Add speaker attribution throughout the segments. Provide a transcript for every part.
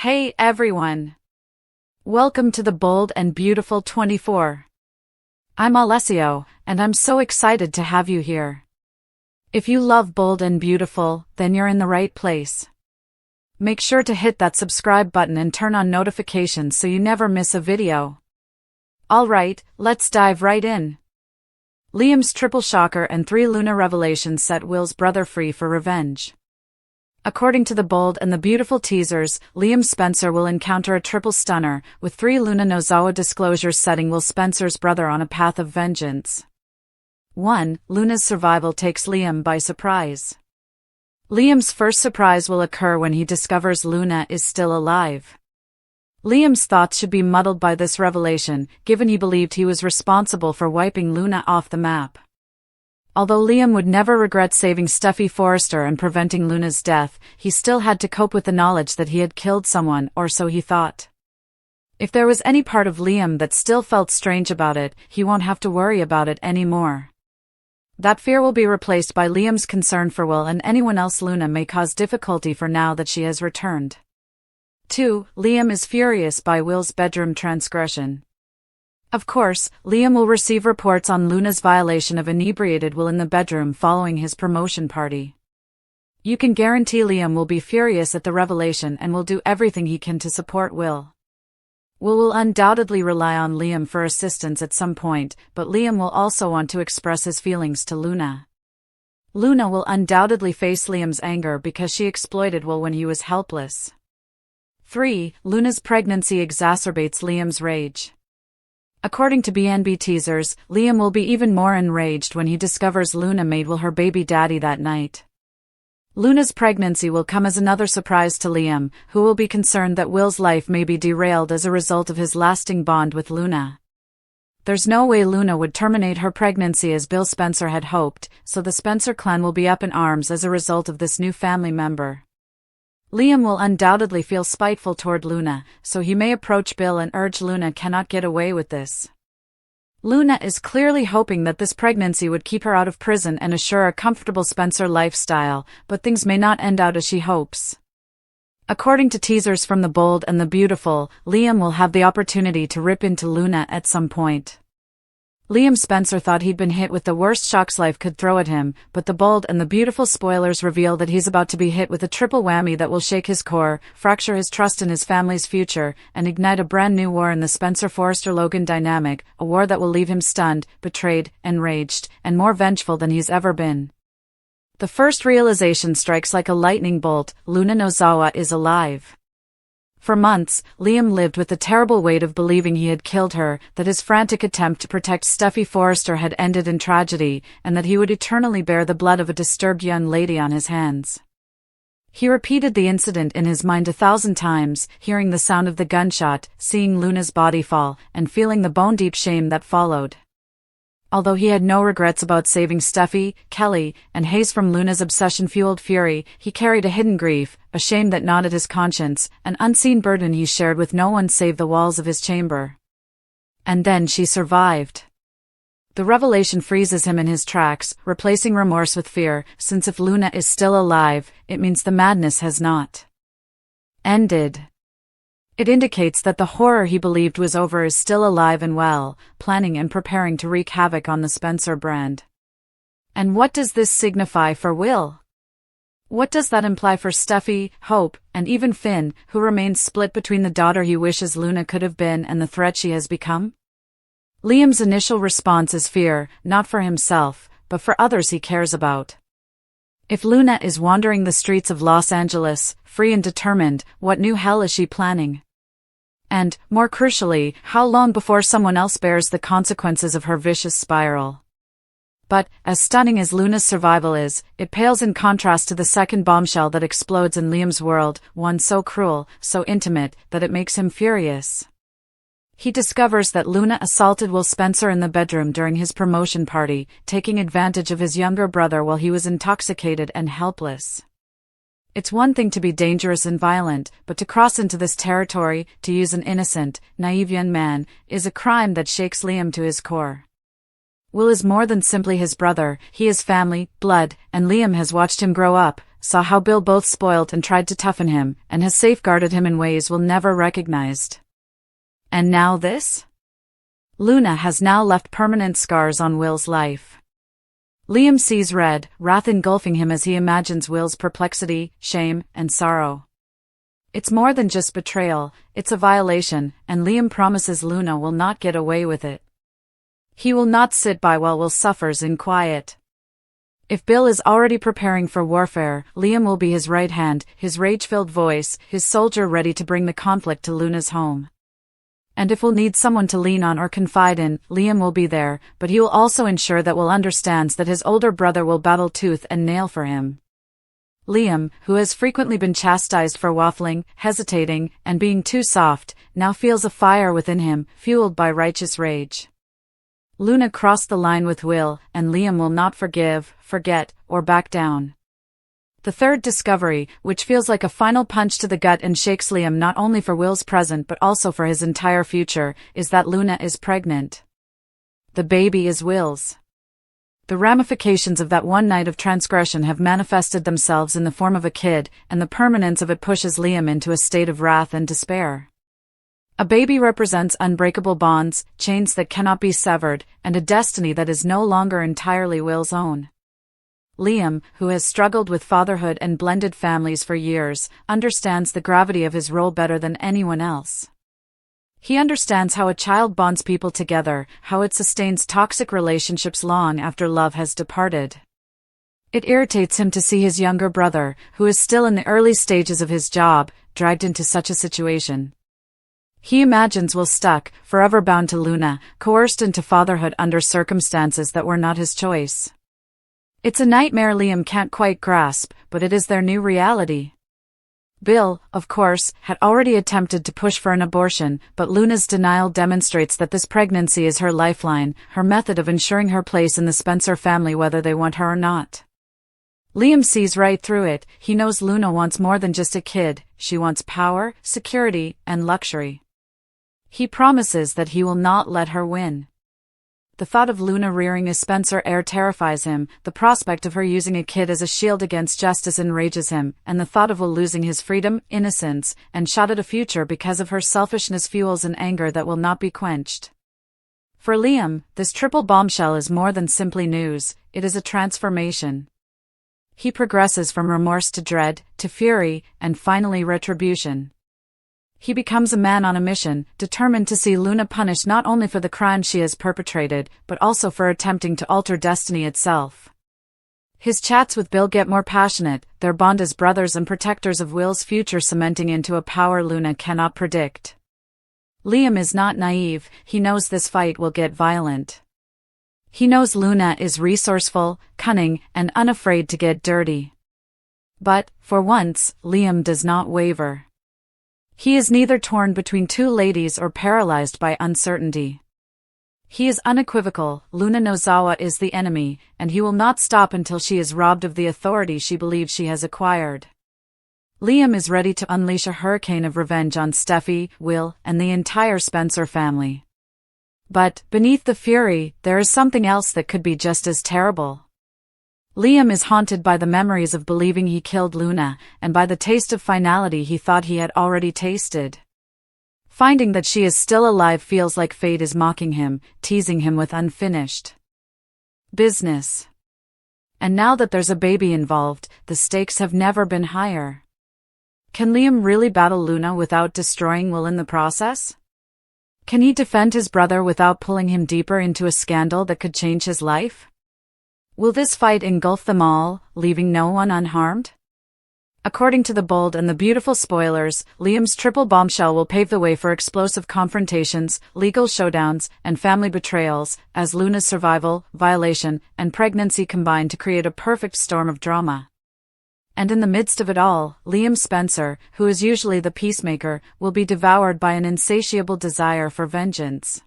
Speaker 1: Hey everyone! Welcome to the Bold and Beautiful 24. I'm Alessio, and I'm so excited to have you here. If you love Bold and Beautiful, then you're in the right place. Make sure to hit that subscribe button and turn on notifications so you never miss a video. Alright, let's dive right in. Liam's triple shocker and 3 Luna revelations set Will's brother free for revenge. According to the Bold and the Beautiful teasers, Liam Spencer will encounter a triple stunner, with 3 Luna Nozawa disclosures setting Will Spencer's brother on a path of vengeance. 1. Luna's survival takes Liam by surprise. Liam's first surprise will occur when he discovers Luna is still alive. Liam's thoughts should be muddled by this revelation, given he believed he was responsible for wiping Luna off the map. Although Liam would never regret saving Steffi Forrester and preventing Luna's death, he still had to cope with the knowledge that he had killed someone, or so he thought. If there was any part of Liam that still felt strange about it, he won't have to worry about it anymore. That fear will be replaced by Liam's concern for Will and anyone else Luna may cause difficulty for now that she has returned. 2. Liam is furious by Will's bedroom transgression. Of course, Liam will receive reports on Luna's violation of inebriated Will in the bedroom following his promotion party. You can guarantee Liam will be furious at the revelation and will do everything he can to support Will. Will undoubtedly rely on Liam for assistance at some point, but Liam will also want to express his feelings to Luna. Luna will undoubtedly face Liam's anger because she exploited Will when he was helpless. 3. Luna's pregnancy exacerbates Liam's rage. According to BNB teasers, Liam will be even more enraged when he discovers Luna made Will her baby daddy that night. Luna's pregnancy will come as another surprise to Liam, who will be concerned that Will's life may be derailed as a result of his lasting bond with Luna. There's no way Luna would terminate her pregnancy as Bill Spencer had hoped, so the Spencer clan will be up in arms as a result of this new family member. Liam will undoubtedly feel spiteful toward Luna, so he may approach Bill and urge Luna cannot get away with this. Luna is clearly hoping that this pregnancy would keep her out of prison and assure a comfortable Spencer lifestyle, but things may not end out as she hopes. According to teasers from the Bold and the Beautiful, Liam will have the opportunity to rip into Luna at some point. Liam Spencer thought he'd been hit with the worst shocks life could throw at him, but the Bold and the Beautiful spoilers reveal that he's about to be hit with a triple whammy that will shake his core, fracture his trust in his family's future, and ignite a brand new war in the Spencer-Forrester-Logan dynamic, a war that will leave him stunned, betrayed, enraged, and more vengeful than he's ever been. The first realization strikes like a lightning bolt: Luna Nozawa is alive. For months, Liam lived with the terrible weight of believing he had killed her, that his frantic attempt to protect Steffi Forrester had ended in tragedy, and that he would eternally bear the blood of a disturbed young lady on his hands. He repeated the incident in his mind 1,000 times, hearing the sound of the gunshot, seeing Luna's body fall, and feeling the bone-deep shame that followed. Although he had no regrets about saving Steffi, Kelly, and Hayes from Luna's obsession-fueled fury, he carried a hidden grief, a shame that gnawed at his conscience, an unseen burden he shared with no one save the walls of his chamber. And then she survived. The revelation freezes him in his tracks, replacing remorse with fear, since if Luna is still alive, it means the madness has not ended. It indicates that the horror he believed was over is still alive and well, planning and preparing to wreak havoc on the Spencer brand. And what does this signify for Will? What does that imply for Steffi, Hope, and even Finn, who remains split between the daughter he wishes Luna could have been and the threat she has become? Liam's initial response is fear, not for himself, but for others he cares about. If Luna is wandering the streets of Los Angeles, free and determined, what new hell is she planning? And, more crucially, how long before someone else bears the consequences of her vicious spiral? But, as stunning as Luna's survival is, it pales in contrast to the second bombshell that explodes in Liam's world, one so cruel, so intimate, that it makes him furious. He discovers that Luna assaulted Will Spencer in the bedroom during his promotion party, taking advantage of his younger brother while he was intoxicated and helpless. It's one thing to be dangerous and violent, but to cross into this territory, to use an innocent, naive young man, is a crime that shakes Liam to his core. Will is more than simply his brother, he is family, blood, and Liam has watched him grow up, saw how Bill both spoiled and tried to toughen him, and has safeguarded him in ways we'll never recognized. And now this? Luna has now left permanent scars on Will's life. Liam sees red, wrath engulfing him as he imagines Will's perplexity, shame, and sorrow. It's more than just betrayal, it's a violation, and Liam promises Luna will not get away with it. He will not sit by while Will suffers in quiet. If Bill is already preparing for warfare, Liam will be his right hand, his rage-filled voice, his soldier ready to bring the conflict to Luna's home. And if Will needs someone to lean on or confide in, Liam will be there, but he will also ensure that Will understands that his older brother will battle tooth and nail for him. Liam, who has frequently been chastised for waffling, hesitating, and being too soft, now feels a fire within him, fueled by righteous rage. Luna crossed the line with Will, and Liam will not forgive, forget, or back down. The third discovery, which feels like a final punch to the gut and shakes Liam not only for Will's present but also for his entire future, is that Luna is pregnant. The baby is Will's. The ramifications of that one night of transgression have manifested themselves in the form of a kid, and the permanence of it pushes Liam into a state of wrath and despair. A baby represents unbreakable bonds, chains that cannot be severed, and a destiny that is no longer entirely Will's own. Liam, who has struggled with fatherhood and blended families for years, understands the gravity of his role better than anyone else. He understands how a child bonds people together, how it sustains toxic relationships long after love has departed. It irritates him to see his younger brother, who is still in the early stages of his job, dragged into such a situation. He imagines Will stuck, forever bound to Luna, coerced into fatherhood under circumstances that were not his choice. It's a nightmare Liam can't quite grasp, but it is their new reality. Bill, of course, had already attempted to push for an abortion, but Luna's denial demonstrates that this pregnancy is her lifeline, her method of ensuring her place in the Spencer family whether they want her or not. Liam sees right through it. He knows Luna wants more than just a kid, she wants power, security, and luxury. He promises that he will not let her win. The thought of Luna rearing a Spencer heir terrifies him, the prospect of her using a kid as a shield against justice enrages him, and the thought of Will losing his freedom, innocence, and shot at a future because of her selfishness fuels an anger that will not be quenched. For Liam, this triple bombshell is more than simply news, it is a transformation. He progresses from remorse to dread, to fury, and finally retribution. He becomes a man on a mission, determined to see Luna punished not only for the crime she has perpetrated, but also for attempting to alter destiny itself. His chats with Bill get more passionate, their bond as brothers and protectors of Will's future cementing into a power Luna cannot predict. Liam is not naive, he knows this fight will get violent. He knows Luna is resourceful, cunning, and unafraid to get dirty. But, for once, Liam does not waver. He is neither torn between two ladies or paralyzed by uncertainty. He is unequivocal, Luna Nozawa is the enemy, and he will not stop until she is robbed of the authority she believes she has acquired. Liam is ready to unleash a hurricane of revenge on Steffi, Will, and the entire Spencer family. But, beneath the fury, there is something else that could be just as terrible. Liam is haunted by the memories of believing he killed Luna, and by the taste of finality he thought he had already tasted. Finding that she is still alive feels like fate is mocking him, teasing him with unfinished business. And now that there's a baby involved, the stakes have never been higher. Can Liam really battle Luna without destroying Will in the process? Can he defend his brother without pulling him deeper into a scandal that could change his life? Will this fight engulf them all, leaving no one unharmed? According to the bold and the beautiful spoilers, Liam's triple bombshell will pave the way for explosive confrontations, legal showdowns, and family betrayals, as Luna's survival, violation, and pregnancy combine to create a perfect storm of drama. And in the midst of it all, Liam Spencer, who is usually the peacemaker, will be devoured by an insatiable desire for vengeance.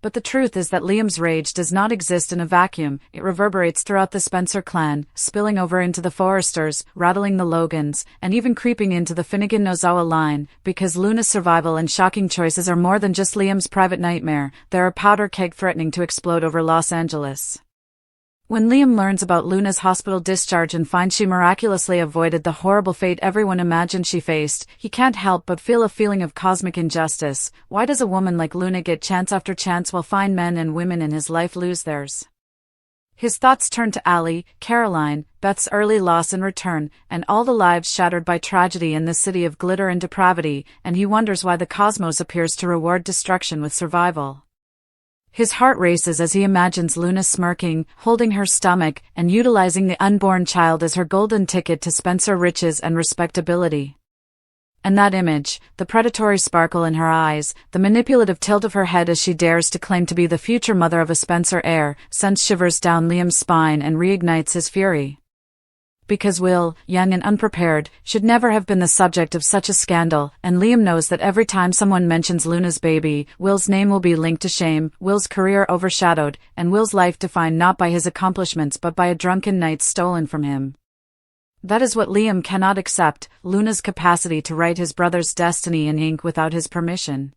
Speaker 1: But the truth is that Liam's rage does not exist in a vacuum, it reverberates throughout the Spencer clan, spilling over into the Forresters, rattling the Logans, and even creeping into the Finnegan-Nozawa line, because Luna's survival and shocking choices are more than just Liam's private nightmare, they're a powder keg threatening to explode over Los Angeles. When Liam learns about Luna's hospital discharge and finds she miraculously avoided the horrible fate everyone imagined she faced, he can't help but feel a feeling of cosmic injustice. Why does a woman like Luna get chance after chance while fine men and women in his life lose theirs? His thoughts turn to Allie, Caroline, Beth's early loss and return, and all the lives shattered by tragedy in this city of glitter and depravity, and he wonders why the cosmos appears to reward destruction with survival. His heart races as he imagines Luna smirking, holding her stomach, and utilizing the unborn child as her golden ticket to Spencer riches and respectability. And that image, the predatory sparkle in her eyes, the manipulative tilt of her head as she dares to claim to be the future mother of a Spencer heir, sends shivers down Liam's spine and reignites his fury. Because Will, young and unprepared, should never have been the subject of such a scandal, and Liam knows that every time someone mentions Luna's baby, Will's name will be linked to shame, Will's career overshadowed, and Will's life defined not by his accomplishments but by a drunken night stolen from him. That is what Liam cannot accept, Luna's capacity to write his brother's destiny in ink without his permission.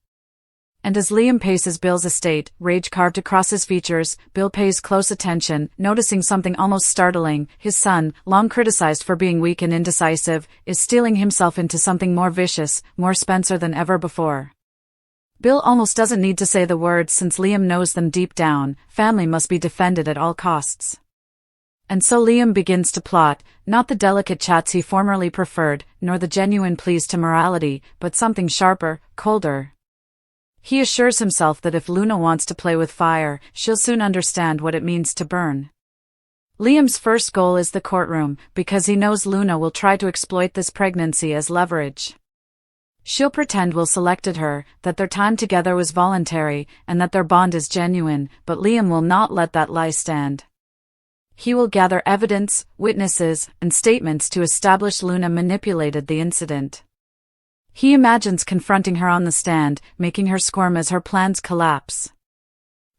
Speaker 1: And as Liam paces Bill's estate, rage carved across his features, Bill pays close attention, noticing something almost startling. His son, long criticized for being weak and indecisive, is steeling himself into something more vicious, more Spencer than ever before. Bill almost doesn't need to say the words since Liam knows them deep down. Family must be defended at all costs. And so Liam begins to plot, not the delicate chats he formerly preferred, nor the genuine pleas to morality, but something sharper, colder. He assures himself that if Luna wants to play with fire, she'll soon understand what it means to burn. Liam's first goal is the courtroom, because he knows Luna will try to exploit this pregnancy as leverage. She'll pretend Will selected her, that their time together was voluntary, and that their bond is genuine, but Liam will not let that lie stand. He will gather evidence, witnesses, and statements to establish Luna manipulated the incident. He imagines confronting her on the stand, making her squirm as her plans collapse.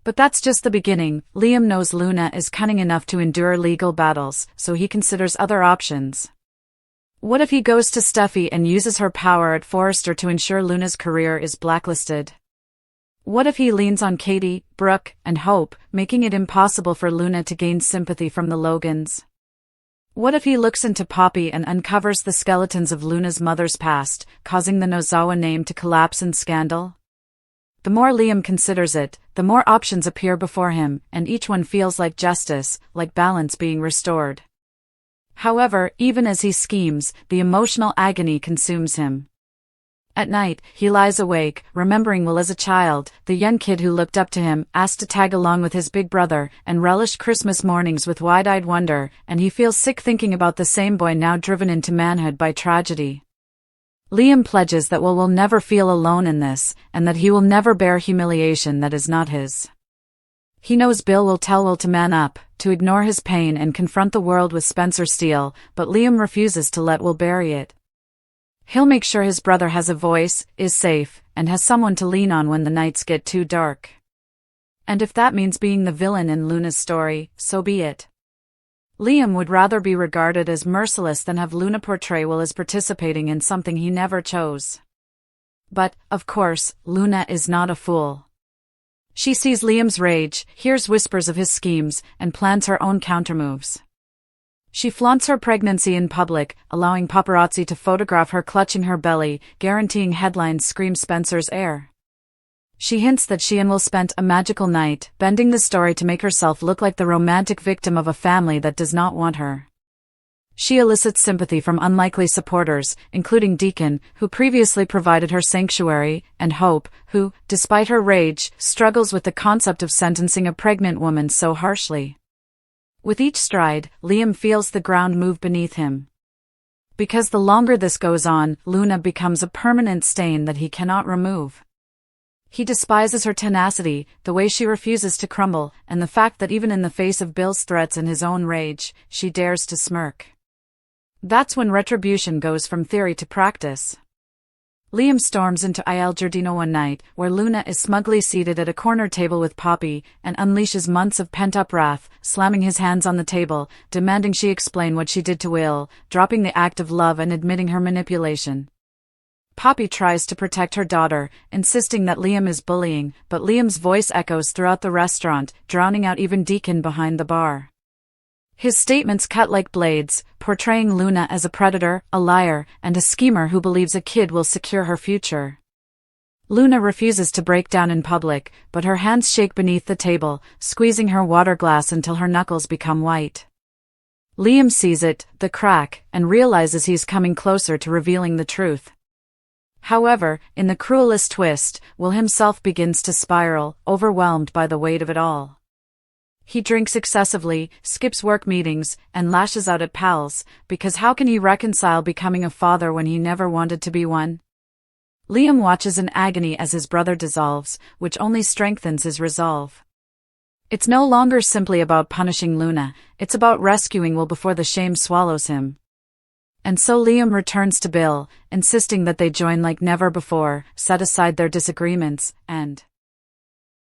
Speaker 1: But that's just the beginning. Liam knows Luna is cunning enough to endure legal battles, so he considers other options. What if he goes to Steffi and uses her power at Forrester to ensure Luna's career is blacklisted? What if he leans on Katie, Brooke, and Hope, making it impossible for Luna to gain sympathy from the Logans? What if he looks into Poppy and uncovers the skeletons of Luna's mother's past, causing the Nozawa name to collapse in scandal? The more Liam considers it, the more options appear before him, and each one feels like justice, like balance being restored. However, even as he schemes, the emotional agony consumes him. At night, he lies awake, remembering Will as a child, the young kid who looked up to him, asked to tag along with his big brother, and relished Christmas mornings with wide-eyed wonder, and he feels sick thinking about the same boy now driven into manhood by tragedy. Liam pledges that Will never feel alone in this, and that he will never bear humiliation that is not his. He knows Bill will tell Will to man up, to ignore his pain and confront the world with Spencer Steele, but Liam refuses to let Will bury it. He'll make sure his brother has a voice, is safe, and has someone to lean on when the nights get too dark. And if that means being the villain in Luna's story, so be it. Liam would rather be regarded as merciless than have Luna portray Will as participating in something he never chose. But, of course, Luna is not a fool. She sees Liam's rage, hears whispers of his schemes, and plans her own countermoves. She flaunts her pregnancy in public, allowing paparazzi to photograph her clutching her belly, guaranteeing headlines scream Spencer's heir. She hints that she and Will spent a magical night, bending the story to make herself look like the romantic victim of a family that does not want her. She elicits sympathy from unlikely supporters, including Deacon, who previously provided her sanctuary, and Hope, who, despite her rage, struggles with the concept of sentencing a pregnant woman so harshly. With each stride, Liam feels the ground move beneath him. Because the longer this goes on, Luna becomes a permanent stain that he cannot remove. He despises her tenacity, the way she refuses to crumble, and the fact that even in the face of Bill's threats and his own rage, she dares to smirk. That's when retribution goes from theory to practice. Liam storms into Il Giardino one night, where Luna is smugly seated at a corner table with Poppy, and unleashes months of pent-up wrath, slamming his hands on the table, demanding she explain what she did to Will, dropping the act of love and admitting her manipulation. Poppy tries to protect her daughter, insisting that Liam is bullying, but Liam's voice echoes throughout the restaurant, drowning out even Deacon behind the bar. His statements cut like blades, portraying Luna as a predator, a liar, and a schemer who believes a kid will secure her future. Luna refuses to break down in public, but her hands shake beneath the table, squeezing her water glass until her knuckles become white. Liam sees it, the crack, and realizes he's coming closer to revealing the truth. However, in the cruelest twist, Will himself begins to spiral, overwhelmed by the weight of it all. He drinks excessively, skips work meetings, and lashes out at pals, because how can he reconcile becoming a father when he never wanted to be one? Liam watches in agony as his brother dissolves, which only strengthens his resolve. It's no longer simply about punishing Luna, it's about rescuing Will before the shame swallows him. And so Liam returns to Bill, insisting that they join like never before, set aside their disagreements, and